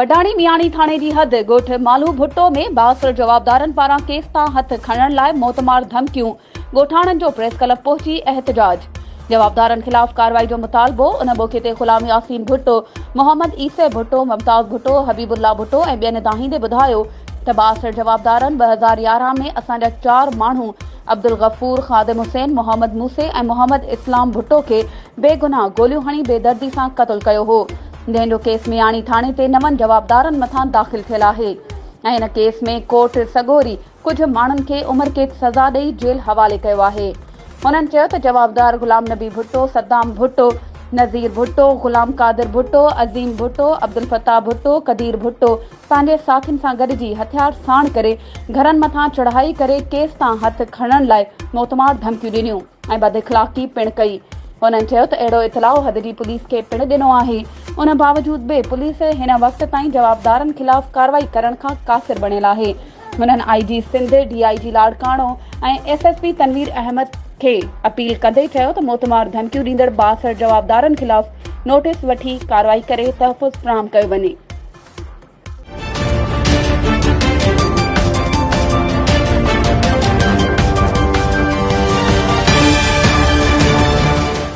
बडाणी मियाणी थाणे जी हद ॻोठ मालू भुट्टो में बासर जवाबदारनि पारां केस तां हथ खणण लाइ मोतमार धमकियूं। ॻोठाणनि जो प्रेस क्लब पहुची एहतजाज। जवाबदारनि खिलाफ कार्रवाई जो मुतालबो। उन मौके ते गुलाम यासीन भुट्टो, मोहम्मद ईसे भुट्टो, मुमताज भुट्टो, हबीबुल्ला भुट्टो ऐं ॿियनि दाहींदे ॿुधायो त बासर जवाबदारनि 2011 में असांजा 4 माण्हू अब्दुल गफूर, खादिम हुसैन, मोहम्मद मूसे ऐं मोहम्मद इस्लाम भुट्टो खे बेगुनाह गोलियूं हणी बेदर्दी सां क़त्ल कयो हो, जंहिंजो केस मियाणी थाणे ते 9 जवाबदारनि मथां दाख़िल थियल आहे ऐं इन केस में कोर्ट सगोरी कुझु माण्हुनि खे उमिरि कैद सज़ा ॾेई जेल हवाले कयो आहे। हुननि चयो त जवाबदार गुलाम नबी भुट्टो, सद्दाम भुट्टो, नज़ीर भुट्टो, गुलाम कादिर भुट्टो, अज़ीम भुट्टो, अब्दुल फताह भुट्टो, कदीर भुट्टो पंहिंजे साथियुनि सां गॾिजी हथियार साण करे घरनि मथां चढ़ाई करे केस तां हथ खणण लाइ मोतमार धमकियूं ॾिनियूं ऐं बदइख़लाक़ी पिणु कई। हुननि चयो त अहिड़ो इतलाउ हद जी पुलिस खे पिणु ॾिनो आहे। उन बावजूद बि पुलिस हिन वक़्त ताईं जवाबदारनि खिलाफ़ कार्रवाई करण खां क़ासिर बणियल आहे। हुननि IG सिंध, DIG लाड़काणो ऐं SSP तनवीर अहमद खे अपील कंदे चयो त मोतमार धमकियूं ॾींदड़ 62 जवाबदारनि खिलाफ़ नोटिस वठी कार्रवाई करे तहफ़ुज़ फ़राहम कयो वञे।